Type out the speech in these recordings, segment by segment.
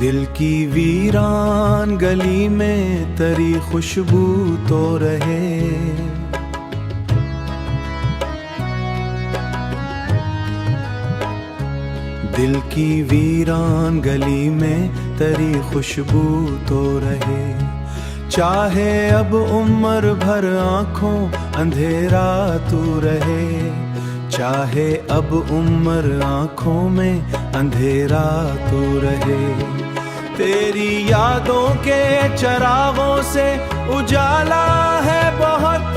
दिल की वीरान गली में तेरी खुशबू तो रहे। दिल की वीरान गली में तेरी खुशबू तो रहे। चाहे अब उम्र भर आँखों अंधेरा तू रहे। चाहे अब उम्र आँखों में अंधेरा तू रहे। तेरी यादों के चरागों से उजाला है बहुत।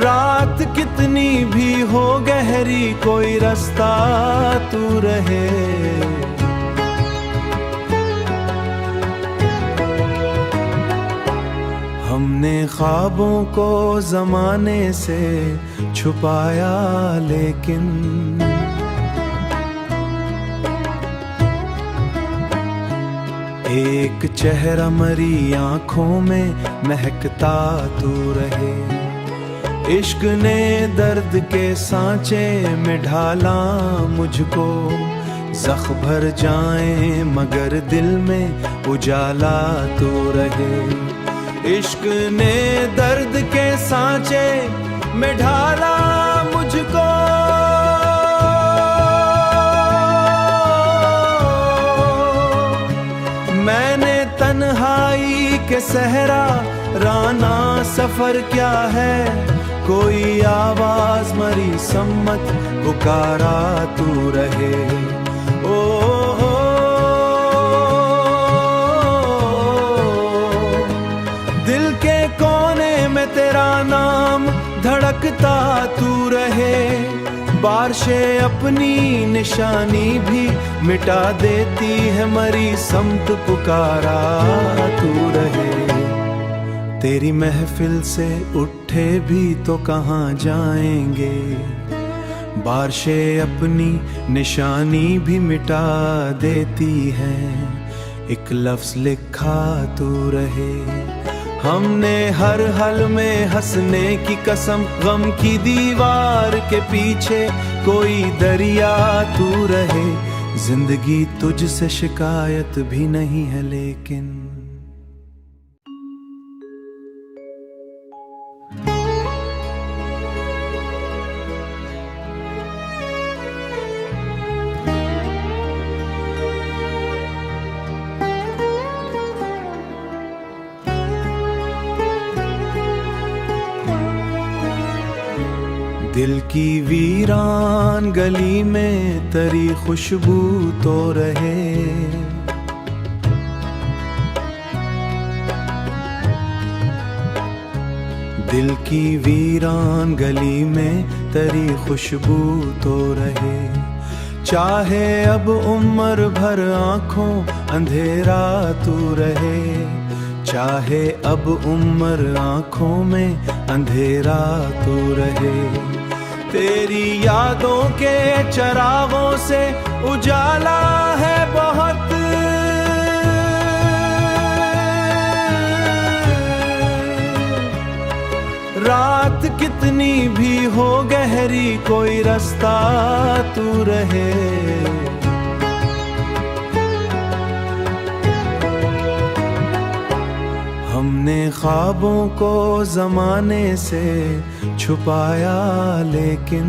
रात कितनी भी हो गहरी कोई रास्ता तू रहे। हमने ख्वाबों को जमाने से छुपाया लेकिन एक चेहरा मरी आँखों में महकता तू रहे। इश्क ने दर्द के सांचे में ढाला मुझको। जख्म भर जाए मगर दिल में उजाला तू रहे। इश्क ने दर्द के सांचे में ढाला मुझको। मैंने तन्हाई के सहरा राना सफर क्या है। कोई आवाज मरी सम्मत पुकारा तू रहे। ओ दिल के कोने में तेरा नाम धड़कता तू रहे। बारिशें अपनी निशानी भी मिटा देती है मरी समत पुकारा तू रहे। तेरी महफिल से उठे भी तो कहाँ जाएंगे। बारिशें अपनी निशानी भी मिटा देती हैं। एक लफ्ज़ लिखा तू रहे। हमने हर हल में हंसने की कसम। गम की दीवार के पीछे कोई दरिया तू रहे। जिंदगी तुझसे शिकायत भी नहीं है लेकिन दिल की वीरान गली में तेरी खुशबू तो रहे। दिल की वीरान गली में तेरी खुशबू तो रहे। चाहे अब उम्र भर आँखों अंधेरा तू रहे। चाहे अब उम्र आँखों में अंधेरा तू रहे। तेरी यादों के चरागों से उजाला है बहुत। रात कितनी भी हो गहरी कोई रास्ता तू रहे। हमने ख्वाबों को जमाने से छुपाया लेकिन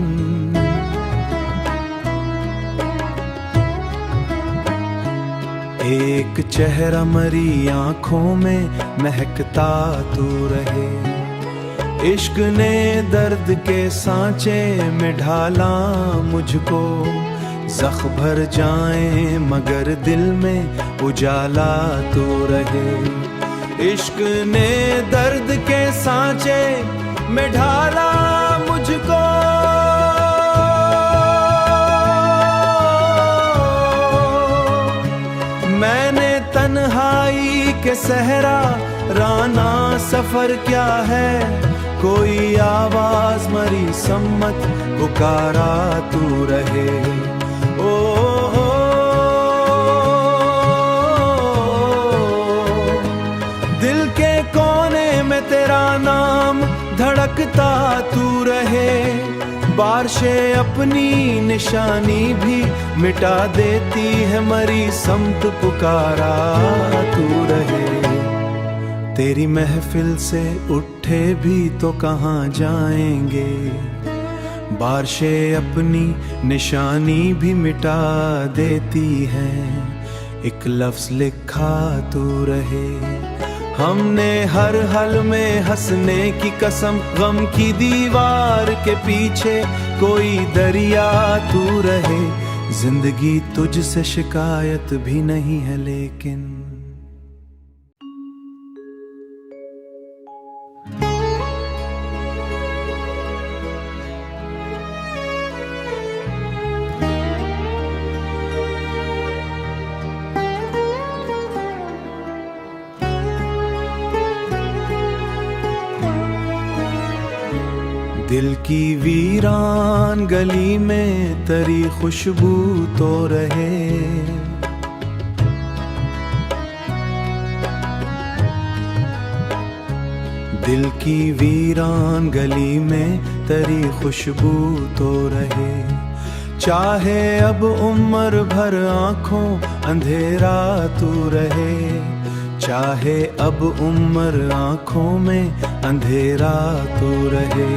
एक चेहरा मरी आँखों में महकता तू रहे। इश्क ने दर्द के सांचे में ढाला मुझको। जख्म भर जाए मगर दिल में उजाला तू रहे। इश्क ने दर्द के सांचे में ढाला मुझको। मैंने तन्हाई के सहरा राना सफर क्या है। कोई आवाज मरी सम्मत पुकारा तू रहे। ओ दिल के कोने में तेरा नाम धड़कता तू रहे। बारिशें अपनी निशानी भी मिटा देती है, मरी समत पुकारा तू रहे। तेरी महफिल से उठे भी तो कहाँ जाएंगे, बारिशें अपनी निशानी भी मिटा देती हैं, एक लफ्ज़ लिखा तू रहे। हमने हर हल में हंसने की कसम, गम की दीवार के पीछे कोई दरिया तू रहे। जिंदगी तुझसे शिकायत भी नहीं है लेकिन दिल की वीरान गली में तेरी खुशबू तो रहे। दिल की वीरान गली में तेरी खुशबू तो रहे। चाहे अब उम्र भर आँखों अंधेरा तू रहे, चाहे अब उम्र आँखों में अंधेरा तू रहे।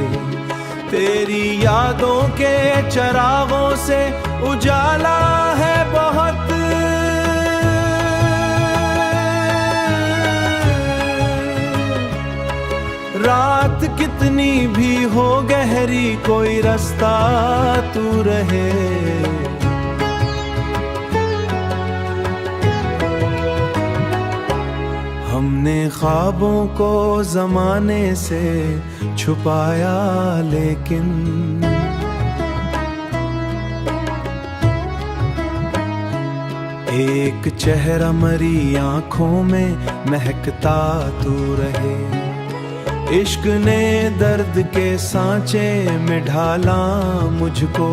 तेरी यादों के चरागों से उजाला है बहुत, रात कितनी भी हो गहरी कोई रास्ता तू रहे। हमने ख्वाबों को ज़माने से छुपाया लेकिन एक चेहरा मरी आँखों में महकता तू रहे। इश्क ने दर्द के सांचे में ढाला मुझको,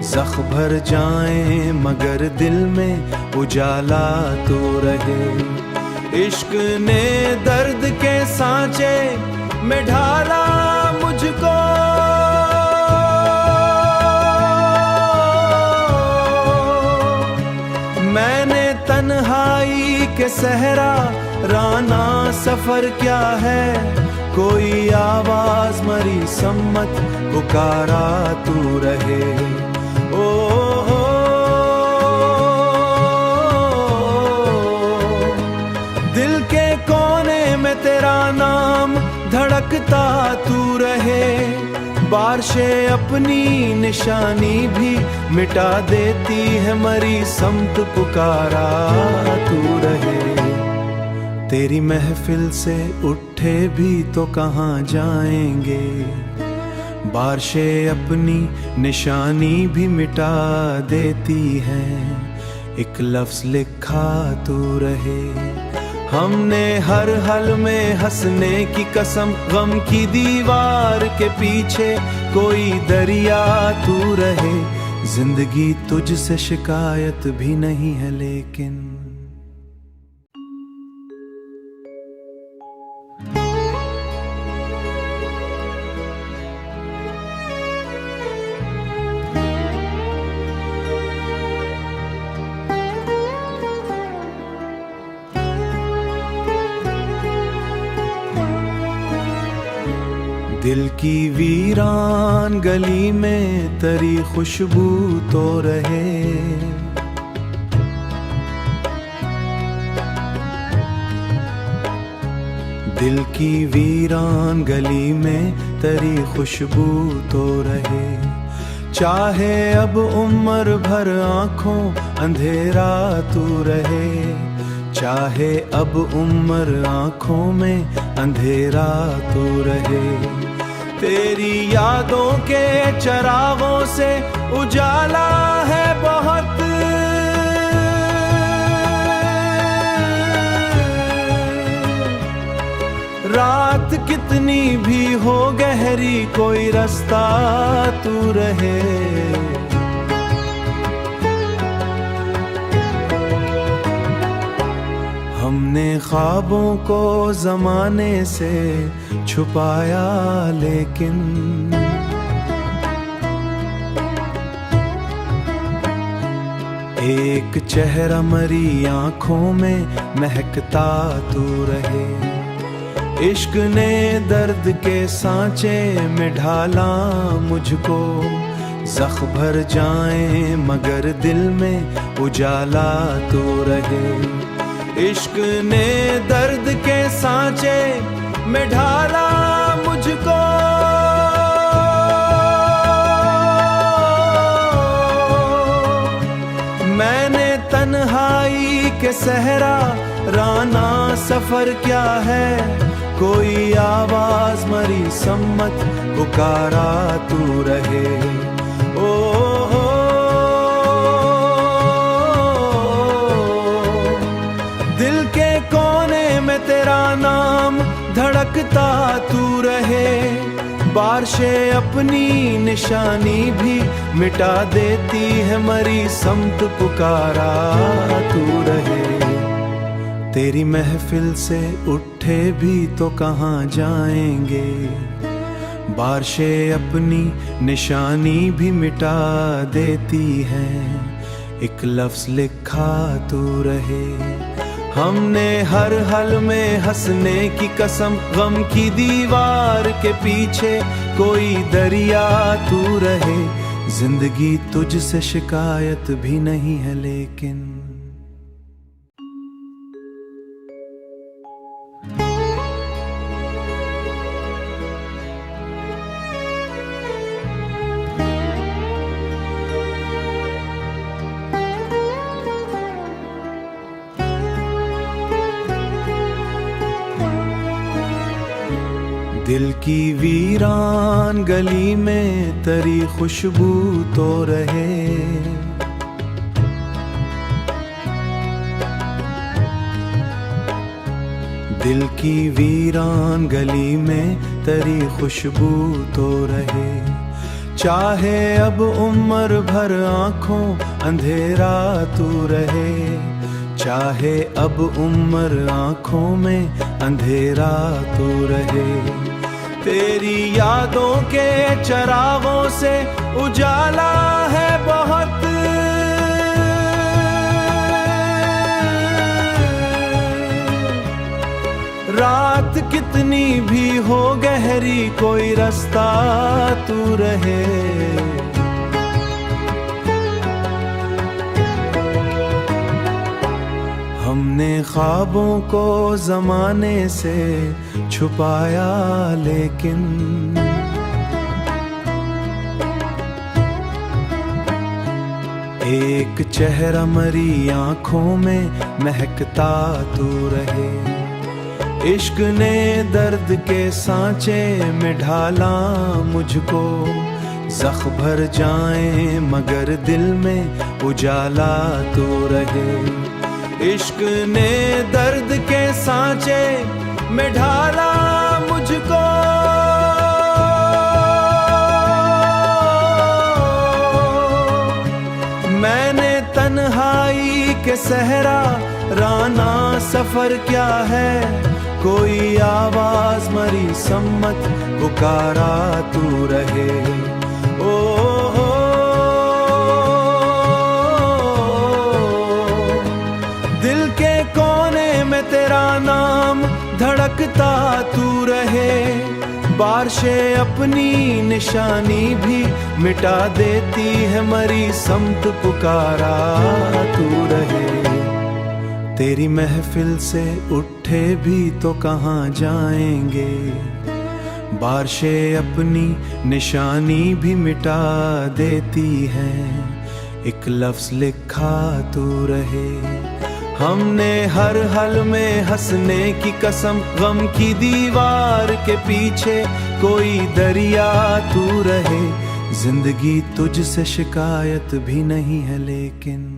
जख्म भर जाए मगर दिल में उजाला तू रहे। इश्क ने दर्द के सांचे में ढाला मुझको, मैंने तन्हाई के सहरा राना सफर क्या है, कोई आवाज मरी सम्मत पुकारा तू रहे। ओ दिल के कोने में तेरा नाम धड़कता तू रहे। बारिशें अपनी निशानी भी मिटा देती है, मरी समत पुकारा तू रहे। तेरी महफिल से उठे भी तो कहाँ जाएंगे, बारिशें अपनी निशानी भी मिटा देती हैं, एक लफ्ज़ लिखा तू रहे। हमने हर हल में हंसने की कसम, गम की दीवार के पीछे कोई दरिया तू रहे। जिंदगी तुझसे शिकायत भी नहीं है लेकिन दिल की वीरान गली में तेरी खुशबू तो रहे। दिल की वीरान गली में तेरी खुशबू तो रहे। चाहे अब उम्र भर आँखों अंधेरा तू रहे, चाहे अब उम्र आँखों में अंधेरा तू रहे। तेरी यादों के चरागों से उजाला है बहुत, रात कितनी भी हो गहरी कोई रास्ता तू रहे। हमने ख्वाबों को ज़माने से छुपाया लेकिन एक चेहरा मरी आंखों में महकता तू रहे। इश्क ने दर्द के सांचे में ढाला मुझको, जख्म भर जाए मगर दिल में उजाला तू रहे। इश्क ने दर्द के सांचे में ढाला मुझको, मैंने तन्हाई के सहरा राना सफर क्या है, कोई आवाज मरी सम्मत पुकारा तू रहे। ओ दिल के कोने में तेरा नाम धड़कता तू रहे। बारिशें अपनी निशानी भी मिटा देती है, मरी समत पुकारा तू रहे। तेरी महफिल से उठे भी तो कहाँ जाएंगे, बारिशें अपनी निशानी भी मिटा देती हैं। एक लफ्ज लिखा तू रहे, हमने हर हल में हंसने की कसम, गम की दीवार के पीछे कोई दरिया तू रहे। जिंदगी तुझसे शिकायत भी नहीं है लेकिन दिल की वीरान गली में तेरी खुशबू तो रहे। दिल की वीरान गली में तेरी खुशबू तो रहे। चाहे अब उम्र भर आंखों अंधेरा तू रहे, चाहे अब उम्र आंखों में अंधेरा तू रहे। तेरी यादों के चरागों से उजाला है बहुत, रात कितनी भी हो गहरी कोई रास्ता तू रहे। हमने ख्वाबों को जमाने से छुपाया लेकिन एक चेहरा मरी आंखों में महकता तू रहे। इश्क ने दर्द के सांचे में ढाला मुझको, जख्म भर जाए मगर दिल में उजाला तू रहे। इश्क ने दर्द के सांचे में ढाला मुझको, मैंने तन्हाई के सहरा राना सफर क्या है, कोई आवाज मरी सम्मत पुकारा तू रहे। ओ दिल के कोने में तेरा नाम धड़कता तू रहे। बारिशें अपनी निशानी भी मिटा देती है, मरी समत पुकारा तू रहे। तेरी महफिल से उठे भी तो कहाँ जाएंगे, बारिशें अपनी निशानी भी मिटा देती हैं। एक लफ्ज लिखा तू रहे, हमने हर हल में हंसने की कसम, गम की दीवार के पीछे कोई दरिया तू रहे। जिंदगी तुझसे शिकायत भी नहीं है लेकिन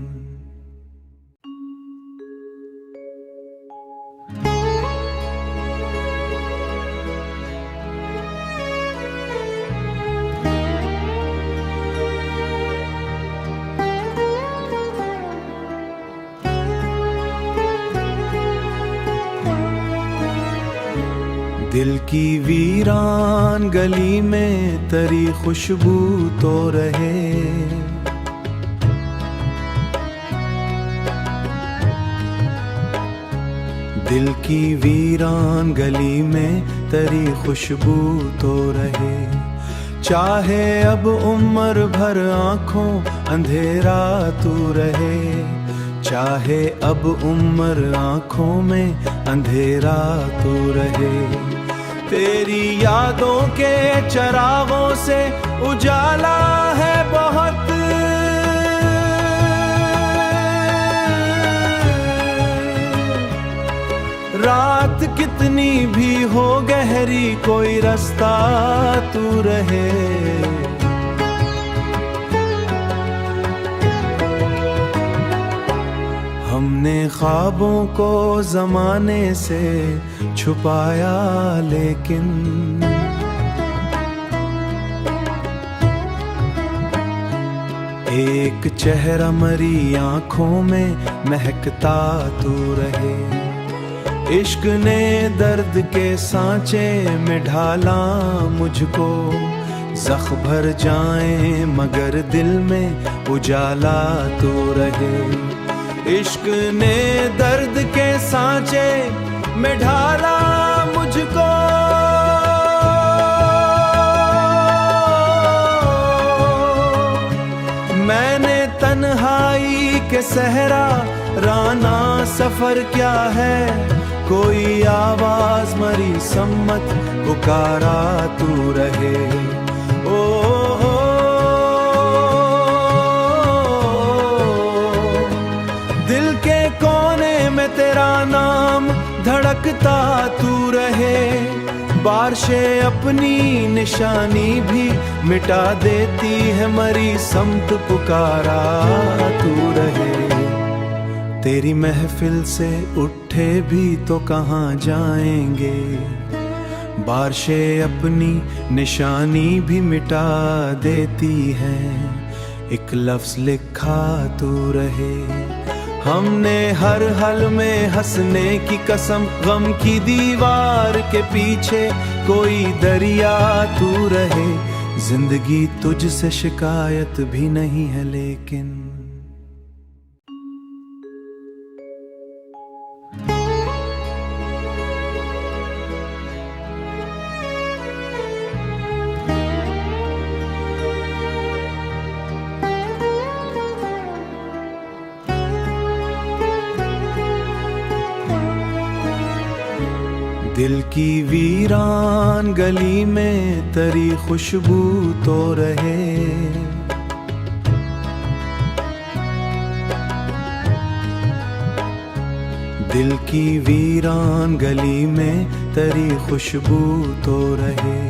दिल की वीरान गली में तेरी खुशबू तो रहे। दिल की वीरान गली में तेरी खुशबू तो रहे। चाहे अब उम्र भर आँखों अंधेरा तू रहे, चाहे अब उम्र आँखों में अंधेरा तू रहे। तेरी यादों के चरागों से उजाला है बहुत, रात कितनी भी हो गहरी कोई रास्ता तू रहे। हमने ख्वाबों को जमाने से छुपाया, लेकिन एक चेहरा मरी आँखों में महकता तू रहे। इश्क ने दर्द के सांचे में ढाला मुझको, जख्म भर जाए मगर दिल में उजाला तू रहे। इश्क ने दर्द के सांचे में ढाला मुझको, मैंने तन्हाई के सहरा राना सफर क्या है, कोई आवाज मरी सम्मत पुकारा तू रहे। ओ दिल के कोने में तेरा नाम धड़कता तू रहे। बारिशें अपनी निशानी भी मिटा देती है, मरी समत पुकारा तू रहे। तेरी महफिल से उठे भी तो कहाँ जाएंगे, बारिशें अपनी निशानी भी मिटा देती हैं। एक लफ्ज़ लिखा तू रहे, हमने हर हल में हंसने की कसम, गम की दीवार के पीछे कोई दरिया तू रहे। जिंदगी तुझसे शिकायत भी नहीं है, लेकिन दिल की वीरान गली में तेरी खुशबू तो रहे। दिल की वीरान गली में तेरी खुशबू तो रहे।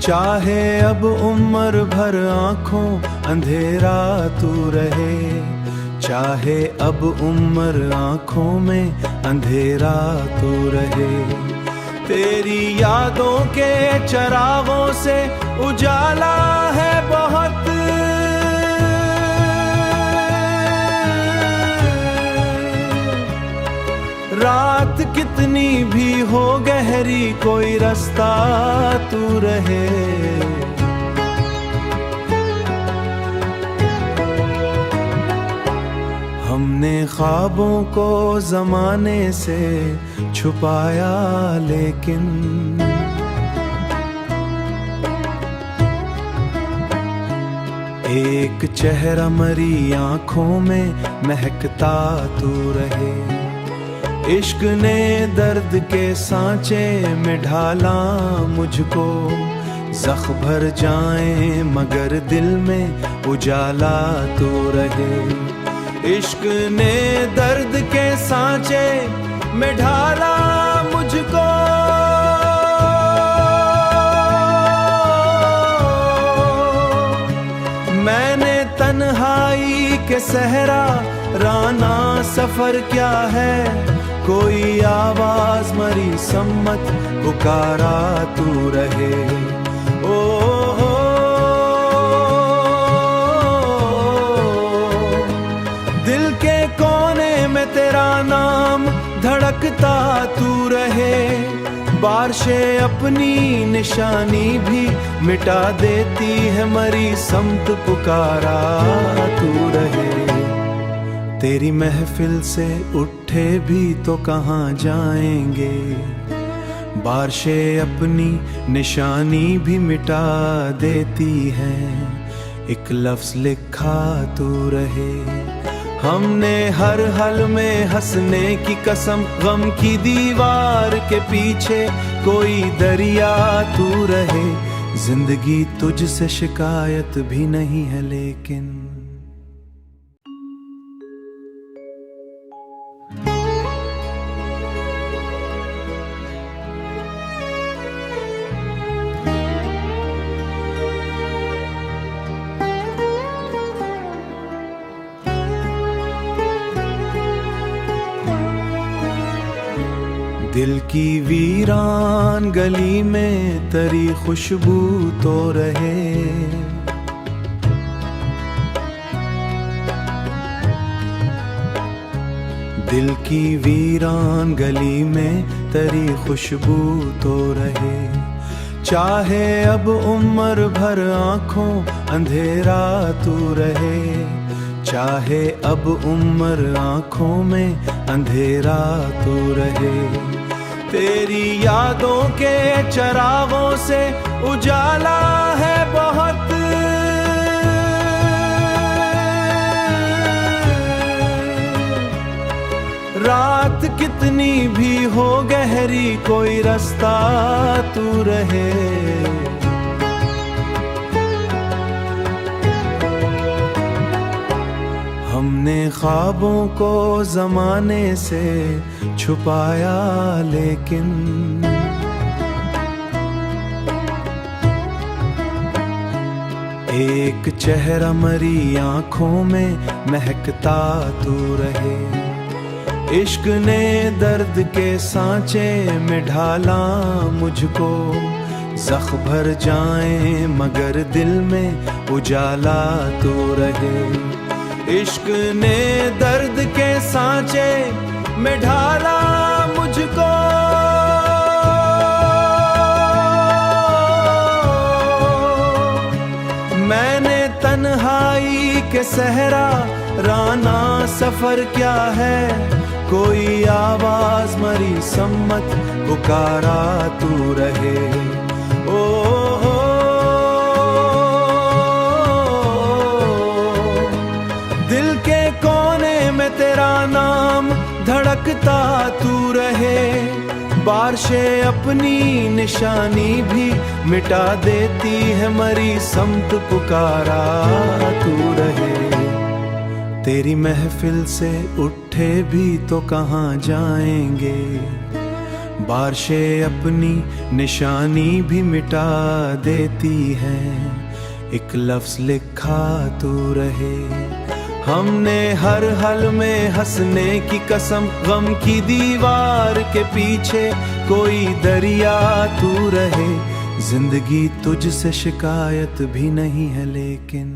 चाहे अब उम्र भर आँखों अंधेरा तू रहे, चाहे अब उम्र आँखों में अंधेरा तू रहे। तेरी यादों के चरागों से उजाला है बहुत, रात कितनी भी हो गहरी कोई रास्ता तू रहे। हमने ख्वाबों को जमाने से छुपाया, लेकिन एक चेहरा मरी आँखों में महकता तू रहे। इश्क ने दर्द के सांचे में ढाला मुझको, जख्म भर जाए मगर दिल में उजाला तू रहे। इश्क ने दर्द के सांचे में ढाला मुझको, मैंने तन्हाई के सहरा राना सफर क्या है, कोई आवाज मरी सम्मत पुकारा तू रहे। ओ दिल के कोने में तेरा नाम धड़कता तू रहे। बारिशें अपनी निशानी भी मिटा देती है, मरी समत पुकारा तू रहे। तेरी महफिल से उठे भी तो कहाँ जाएंगे, बारिशें अपनी निशानी भी मिटा देती हैं। एक लफ्ज़ लिखा तू रहे, हमने हर हाल में हंसने की कसम, गम की दीवार के पीछे कोई दरिया तू रहे। जिंदगी तुझसे शिकायत भी नहीं है लेकिन दिल की वीरान गली में तेरी खुशबू तो रहे। दिल की वीरान गली में तेरी खुशबू तो रहे। चाहे अब उम्र भर आँखों अंधेरा तू रहे, चाहे अब उम्र आँखों में अंधेरा तू रहे। तेरी यादों के चरागों से उजाला है बहुत, रात कितनी भी हो गहरी कोई रास्ता तू रहे। हमने ख्वाबों को ज़माने से छुपाया लेकिन एक चेहरा मरी आँखों में महकता तू रहे। इश्क ने दर्द के सांचे में ढाला मुझको, जख्म भर जाए मगर दिल में उजाला तू रहे। इश्क ने दर्द के सांचे में ढाला मुझको, मैंने तन्हाई के सहरा राना सफर क्या है, कोई आवाज मरी सम्मत पुकारा तू रहे। दिल के कोने में तेरा नाम धड़कता तू रहे। बारिशें अपनी निशानी भी मिटा देती है, मरी समत पुकारा तू रहे। तेरी महफिल से उठे भी तो कहाँ जाएंगे, बारिशें अपनी निशानी भी मिटा देती हैं। एक लफ्ज़ लिखा तू रहे, हमने हर हाल में हंसने की कसम, गम की दीवार के पीछे कोई दरिया तू रहे। जिंदगी तुझसे शिकायत भी नहीं है लेकिन